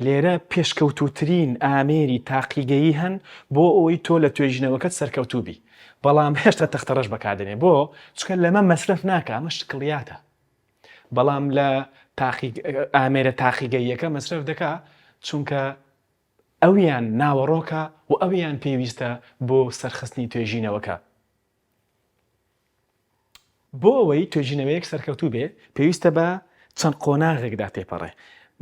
لێرە پێشکەوتوترین ئامێری تاقیگەیی هەن بۆ ئەوەی تۆ لە توێژینەوەکەت سەرکەوتوبی. بەڵام هێشتا تەختە ڕەش بەکاردێنێ بۆ چکە لەمە مەسرف ناکە ئەمە شکڵیاتە. بەڵام لە ئامێرە تاقیگەییەکە مەسرف دەکا چونکە ئەویان ناوەڕۆکە و ئەویان پێویستە بۆ سەرخستنی توێژینەوەکە. بۆ ئەوەی توێژینەوەیەک سەرکەوتوو بێ پێویستە بە چەند قۆناغێکدا تێپەڕێ.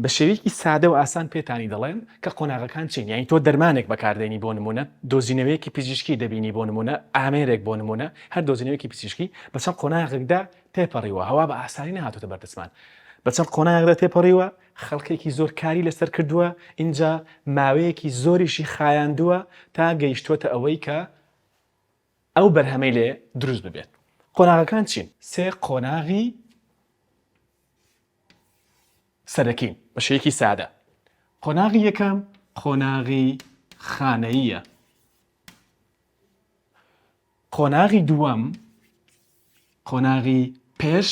بە شێوەیەکی سادە و ئاسان پێتانی دەڵێن کە قۆناغەکان چین، یعنی تۆ دەرمانێک بەکاردێنی بۆ نمونە، دۆزینەوەیەکی پزیشکی دەبینی بۆ نمونە، ئامێرێک بۆ نمونە، هەر دۆزینەوەیەکی پزیشکی بە چەند قۆناغێکدا تێپەڕیوە، هەوا بە ئاسانی نهاتوتە بەردەستمان. بە چەند قۆناغدا تێپەڕیوە، خەڵکێکی زۆر کاری لەسەر کردووە، اینجا ماوەیەکی زۆریشی خایاندووە تا گەیشتوتە ئەوەی کە ئەو بەرهەمەی لێ دروست ببێت. قۆناغەکان چین؟ سێ قۆناغی سەرەکین بە شێوەیەکی سادە. قۆناغی یەکەم قۆناغی خانەییە. قۆناغی دووەم قۆناغی پێش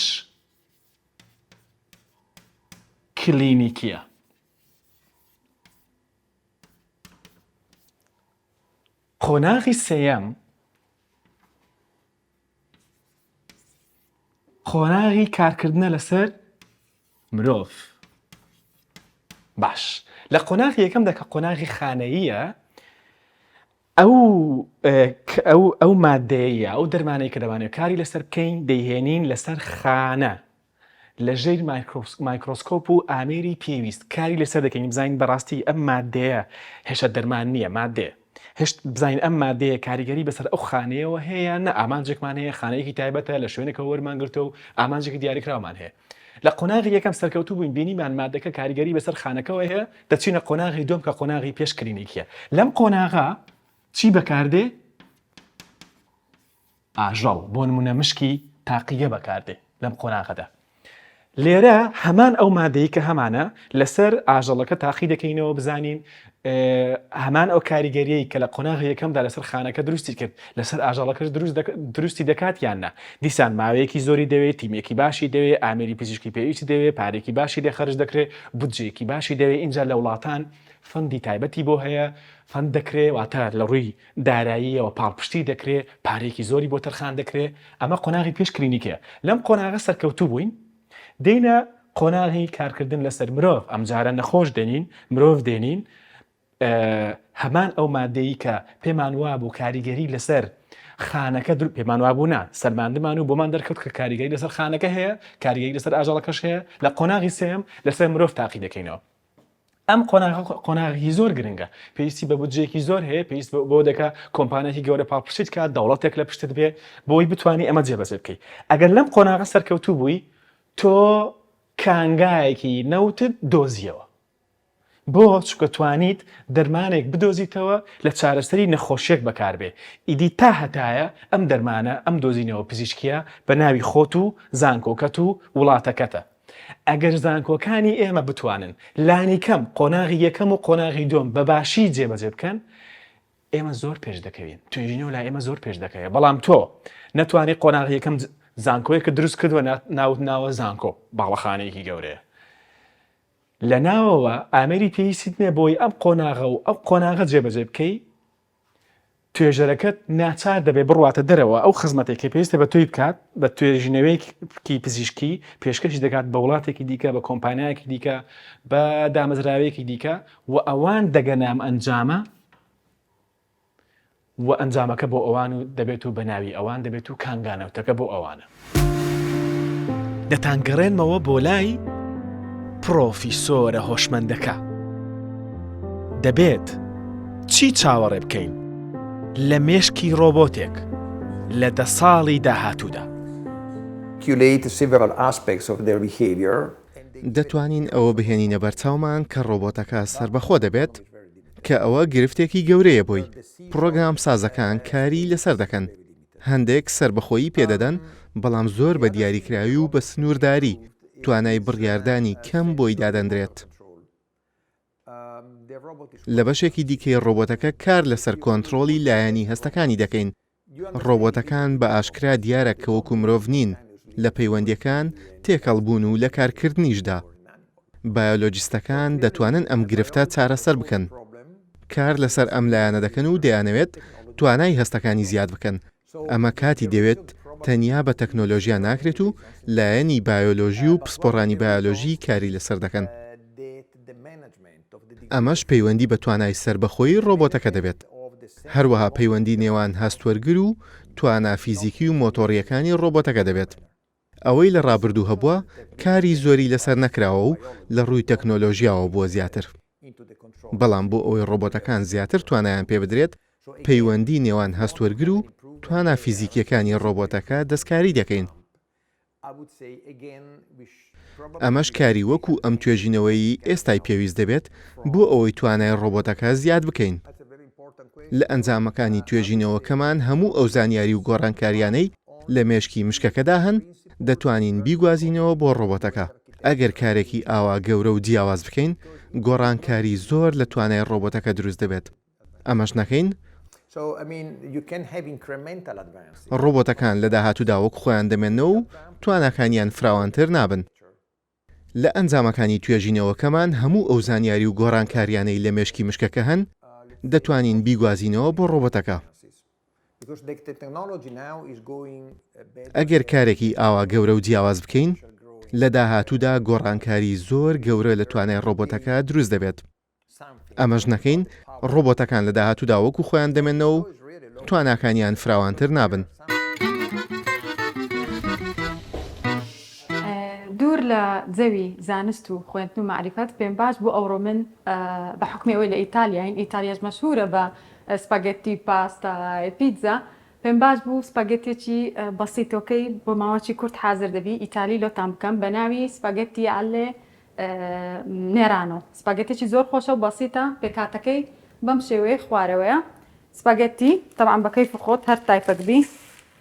کلینیکیە. قۆناغی سێیەم قۆناغی کارکردنە لەسەر مرۆڤ. باش، لە قۆناغی یەکەمدا کە قۆناغی خانەییە، ئەو مادەیە، ئەو دەرمانەی کە دەوانێت کاری لەسەر بکەین دەیهێنین لەسەر خانە لە ژێر مایکرۆسکۆپ و ئامێری پێویست کاری لەسەر دەکەین بزانین بەڕاستی ئەم مادەیە هێشە دەرمان نییە، مادەیە هێشت بزانین ئەم مادەیە کاریگەری بەسەر ئەو خانەیەوە هەیە، نە ئامانجێکمان هەیە، خانەیەکی تایبەتە لە شوێنێکەوە وەرمانگرتەوە و ئامانجێکی دیاریکراومان هەیە. لە قۆناغی یەکەم سەرکەوتوو بووین بینیمان مادەکە کاریگەری بەسەر خانەکەەوە هەیە، دەچینە قۆناغی دوم کە قۆناغی پێش کلینیکیە. لەم قۆناغا چی بەکاردێ؟ ئاژەڵ، بۆ نمونە مشکی تاقیگە بەکاردێ لەم قۆناغەدا. لێرە هەمان ئەو مادەی کە هەمانە لەسەر ئاژەڵەکە تاقی دەکەینەوە بزانین هەمان ئەو کاریگەریەی کە لە قۆناغی یەکەمدا لەسەر خانەکە دروستی کرد لەسەر ئاژەڵەکەش دروستی دەکات یاننا. دیسان ماوەیەکی زۆری دەوێت، تیمێکی باشی دەوێت، ئامێری پزیشکی پێویستی دەوێت، پارێکی باشی لێ خەرج دەکرێت، بودجێکی باشی دەوێت. اینجا لە وڵاتان فەندی تایبەتی بۆ هەیە، فەند دەکرێت، واتە لە ڕووی داراییەوە پاڵپشتی دەکرێت، پارێکی زۆری بۆ تەرخان دەکرێت. ئەمە قۆناغی پێش کلینیکە. لەم قۆناغە سەرکەوتوو بووین دێنە قۆناغی کارکردن لەسەر مرۆڤ. ئەم جارە نەخۆش دێنین، مرۆڤ دێنین، هەمان ئەو مادەیی کە پێمان وابوو کاریگەری لەسەر خانەکە پێمان وابوونا سەرماندمان و بۆمان دەرکەوت کە کاریگەری لەسەر خانەکە هەیە، کاریگەری لەسەر ئاژەڵەکەش هەیە. لە قۆناغی سێم لەسەر مرۆڤ تاقی دەکەینەوە. ئەم قۆناغی زۆر گرنگە، پێویستی بە بودجێکی زۆر هەیە، پێویست بۆ دەکە کۆمپانیەکی گەورە پاڵپشت کات، دەوڵەتێک لە پشتت بێ بۆی بتوانانی ئەمە جێبەجێ بکەیت. ئەگەر لەم قۆناغە سەرکەوتوو بووی تۆ کانگایەکی نەوتت دۆزیەوە، بۆ چکە توانیت دەرمانێک بدۆزیتەوە لە چارەسەری نەخۆشیێک بەکاربێ. ئیدی تا هەتایە ئەم دەرمانە ئەم دۆزینەوە پزیشکیە بە ناوی خۆت و زانکۆکەت و وڵاتەکەتە. ئەگەر زانکۆکانی ئێمە بتوانن لانی کەم قۆناغی یەکەم و قۆناغی دوم بەباشی جێبەجێ بکەن، ئێمە زۆر پێش دەکەوین، توێژینەوە لای ئێمە زۆر پێش دەکەوێت. بەڵام تۆ نەتوانێت قۆناغی یەکەم زانکۆیەکە دروست کردووە ناوە زانکۆ باڵەخانەیەکی گەورەیە، لە ناوەوە ئامێری پێویستیت نییە بۆی ئەم قۆناغە و ئەو قۆناغە جێبەجێ بکەی، توێژەرەکەت ناچار دەبێت بڕواتە دەرەوە ئەو خزمەتێکی پێویستە بە تۆی بکات، بە توێژینەوەیکی پزیشکی پێشکەشی دەکات بە وڵاتێکی دیکە، بە کۆمپانیایەکی دیکە، بە دامەزراوەیەکی دیکە، و ئەوان دەگەنام ئەنجامە و ئەنجامەکە بۆ ئەوان و دەبێت و بە ناوی ئەوان دەبێت و کانگانەوتەکە بۆ ئەوانە. دەتانگەڕێنمەوە بۆ لای پرۆفیسۆرە هۆشمەندەکە. دەبێت چی چاوەڕێ بکەین لە مێشکی ڕۆبۆتێک لە 10 ساڵی داهاتوودا؟ دەتوانین ئەوە بهێنینە بەرچاومان کە ڕۆبۆتەکە سەربەخۆ دەبێت، کە ئەوە گرفتێکی گەورەیە بۆی. پرۆگرام سازەکان کاری لەسەر دەکەن، هەندێک سربەخۆیی پێدەدەن، بەڵام زۆر بە دیاریکراوی و بە سنوورداری توانای بڕیاردانی کەم بۆی دادەندرێت. لە بەشێکی دیکەی ڕۆبۆتەکە کار لەسەر کۆنتڕۆلی لایەنی هەستەکانی دەکەین. ڕۆبۆتەکان بە ئاشکرا دیارە کە وەکو مرۆڤ نین، لە پەیوەندیەکان تێکەڵبوون و لە کارکردنیشدا. بایۆلۆجیستەکان دەتوانن ئەم گرفتە چارەسەر بکەن، کار لەسەر ئەم لایەنە دەکەن و دەیانەوێت توانای هەستەکانی زیاد بکەن. ئەمە کاتی دەوێت تەنیا بە تەکنۆلۆژیا ناکرێت و لایەنی بایۆلۆژی و پسپۆڕانی بایۆلۆژی کاری لەسەر دەکەن. ئەمەش پەیوەندی بە توانای سربەخۆیی ڕۆبۆتەکە دەبێت. هەروەها پەیوەندی نێوان هەستوەرگر و توانە فیزیکی و مۆتۆریەکانی ڕۆبۆتەکە دەبێت. ئەوەی لە ڕابردوو هەبووە کاری زۆری لەسەر نەکراوە و لە ڕووی تەکنۆلۆژیاوە بووە زیاتر. بەڵام بۆ ئەوەی ڕۆبۆتەکان زیاتر توانایان پێ بدرێت پەیوەندی نێوان هەستوەرگر و توانە فیزیکیەکانی ڕۆبۆتەکە دەستکاری دەکەین. ئەمەش کاری وەکو ئەم توێژینەوەی ئێستای پێویست دەبێت بۆ ئەوەی توانای ڕۆبۆتەکە زیاد بکەین. لە ئەنجامەکانی توێژینەوەکەمان هەموو ئەو زانیاری و گۆڕانکاریانەی لە مێشکی مشکەکەدا هەن دەتوانین بیگوازینەوە بۆ ڕۆبۆتەکە. ئەگەر کارێکی ئاوا گەورە و جیاواز بکەین گۆڕانکاری زۆر لە توانای ڕۆبۆتەکە دروست دەبێت. ئەمەش نەکەین ڕۆبۆتەکان لە داهاتوودا وەک خۆیان دەمێنەوە و توانەکانیان فراوانتر نابن. لە ئەنجامەکانی توێژینەوەکەمان هەموو ئەو زانیاری و گۆڕانکاریانەی لە مێشکی مشکەکە هەن دەتوانین بیگوازینەوە بۆ ڕۆبۆتەکە. ئەگەر کارێکی ئاوا گەورە و جیاواز بکەین لە داهاتوودا گۆڕانکاری زۆر گەورە لە توانای ڕۆبۆتەکە دروست دەبێت. ئەمەش نەکەین ڕۆبۆتەکان لە داهاتوودا وەکو خۆیان دەمێنەوە و تواناکانیان فراوانتر نابن. دوور لە جەوی زانست و خوێندن و معریفەت پێم باش بوو ئەوڕۆ من بە حکمەوەی لە ئیتالیاین ئیتالیاش مەشهورە بە سپاگەتی پاستا پیتزا پێم باش بوو سپاگەتێکی بەسیتۆکەی بۆ ماوەی کورت حازر دەبی ئیتالی لۆتان بکەم بە ناوی سپاگەتی ئالێ نێرانۆ. سپاگەتێکی زۆر خۆشە و بەسیتە پێکاتەکەی بەم شێوەیە خوارەوەیە. سپاگەتی طبعا بە کەیف خۆت هەر تایپەکبی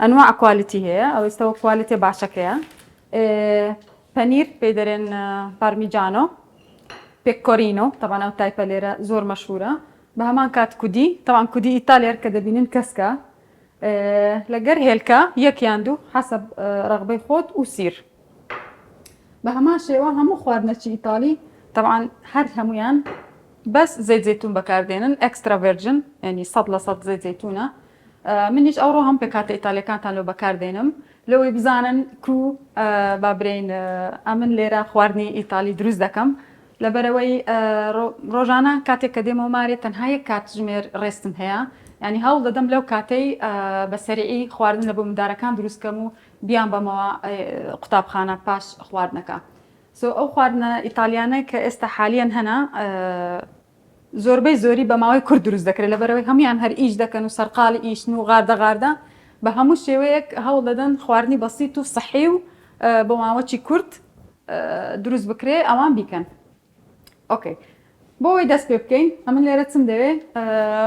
ئەنواع کوالیتی هەیە ئەو ئێستەوە کوالیتێ باشەکەیە. پەنیر پێ دەرێن پارمیجانۆ پێکۆرینۆ طبعا ئەو تایپە لێرە زۆر مەشهورە. بە هەمان کات کودی طبعا کودی ئیتالیا کە دەبینن کەسکە لەگەر هێلکە یەکیان دوو حەسەب ڕەغبەی خۆت و سیر. بە هەمان شێوە هەموو خواردنەکی ئیتالی طبعا هەر هەمویان بەس زەیت زەیتون بەکاردێنن ئەکسترا ڤێرجن ینی 100% زەیت زەیتونە. منیش ئەوڕۆ هەم پێکاتە ئیتالیەکانتان لەو بەکاردێنم لەوەی بزانن کو بابرین ئەمن لێرە خواردنی ئیتالی دروست دەکەم لەبەرەوەی ڕۆژانە کاتێک کە دێمە مارێت تەنها یەک کات ژمێر ڕێستم هەیە ینی هەوڵ دەدەم لەو کاتەی بە سەریعی خواردن لە بۆ مندارەکان دروستکەم و بیان بەمەوە قوتابخانە پاش خواردنەکە. ئەو خواردنە ئیتالیانە کە ئێستا حالیان هەنا زۆربەی زۆری بە ماوەی کورد دروست دەکرێت لەبەرەوەی هەمویان هەر ئیش دەکەن و سەرقاڵی ئیشن و غاردەغاردە بە هەموو شێوەیەک هەوڵ دەدەن خواردنی بەسیت و سەحی و بۆ ماوەی کورد دروست بکرێ ئەوان بیکەن. ئۆکەی بۆی دەست پێ بکەین ئەمن لێرە چم دەوێت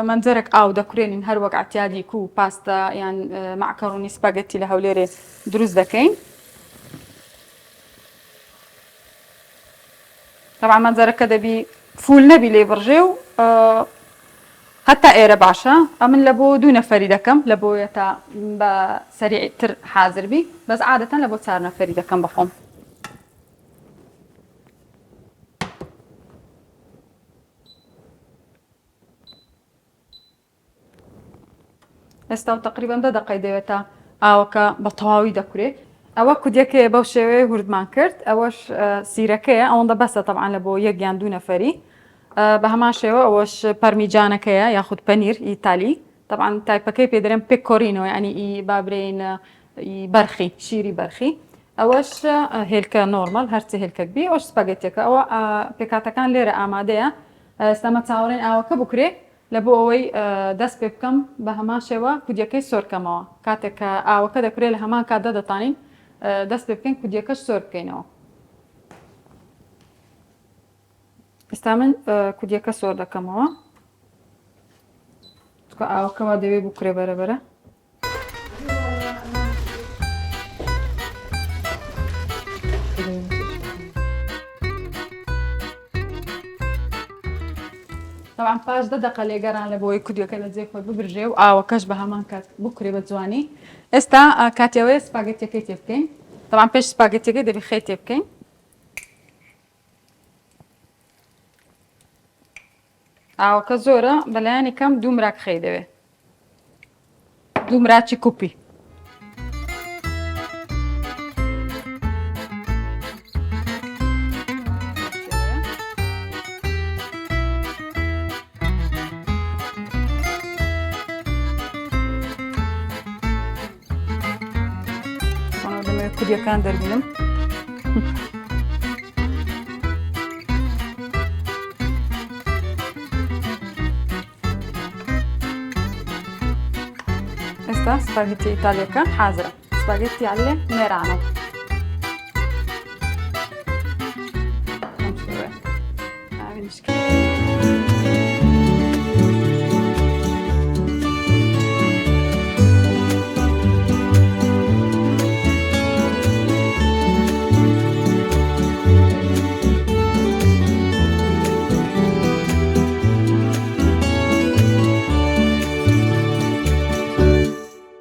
منجەرێک ئاو دەکرێنین هەر وەک عتیادی و پاستا یان معکەڕۆنی سپاگەتی لە هەولێرێ دروست دەکەین. طبعا منجەرەکە دەبی فول نەبی لێ بڕژێ و هەتا ئێرە باشە. ئەمن لە بۆ 2 نەفەری دەکەم لە بۆیە تا بە سەریعتر حازر بی بەس عادەتەن لە بۆ 4 نەفەری دەکەم بەخۆم. ئێستا و تقریبا 10 دقەی دەوێتە ئاوەکە بە تەواوی دەکورێت. ئەوە کودیەکەیە بەو شێوەیە هوردمان کرد ئەوەش سیرەکەیە ئەوەندە بەسە طبعا لە بۆ 1 یان 2 نەفەری. بە هەمان شێوە ئەوەش پەرمیجانەکەیە یاخود پەنیر ئیتالی طبعا تایپەکەی پێ دەرێن پێکۆرینۆ ینی بابرین بەرخی شیری بەرخی. ئەوەش هێلکە نۆرمال هەرچی هێلکەکبی ئەوش سپاگەتیەکە ئەوە پێکاتەکان لێرە ئامادەیە. ئێستامە چاوەڕێن ئاوەکە بکرێ لە بۆ ئەوەی دەست پێ بکەم بە هەمان شێوە کودیەکەی سۆرکەمەوە کاتێک کە ئاوەکە دەکرێت لە هەمان کاتدا دەتانین دەست پێ بکەین کودیەکەش سۆر بکەینەوە. ئێستا من کودیەکە سۆر دەکەمەوە چکە ئاوەکەەوە دەوێت بکرێ بەرەبەرە. طبعا پاش 10 دقە لێگەران لە بۆی کودیەکە لە جێ خۆی ببرژێ و ئاوەکەش بە هەمان کات بکرێ بە جوانی. ئێستا کاتیەوەی سپاگەتیەکەی تێ بکەین طبعا پێش سپاگەتیەکەی دەبی خەی تێ بکەین. ئاوەکە زۆرە بەلایانی کەم 2 مراک خەی دەوێت 2 مراکی کوپی. دەمەوێت کودیەکان دەربینم. ئێستا سپاگێتی ئیتالیەکە حازرە. سپاگێتی علێ نێرانە.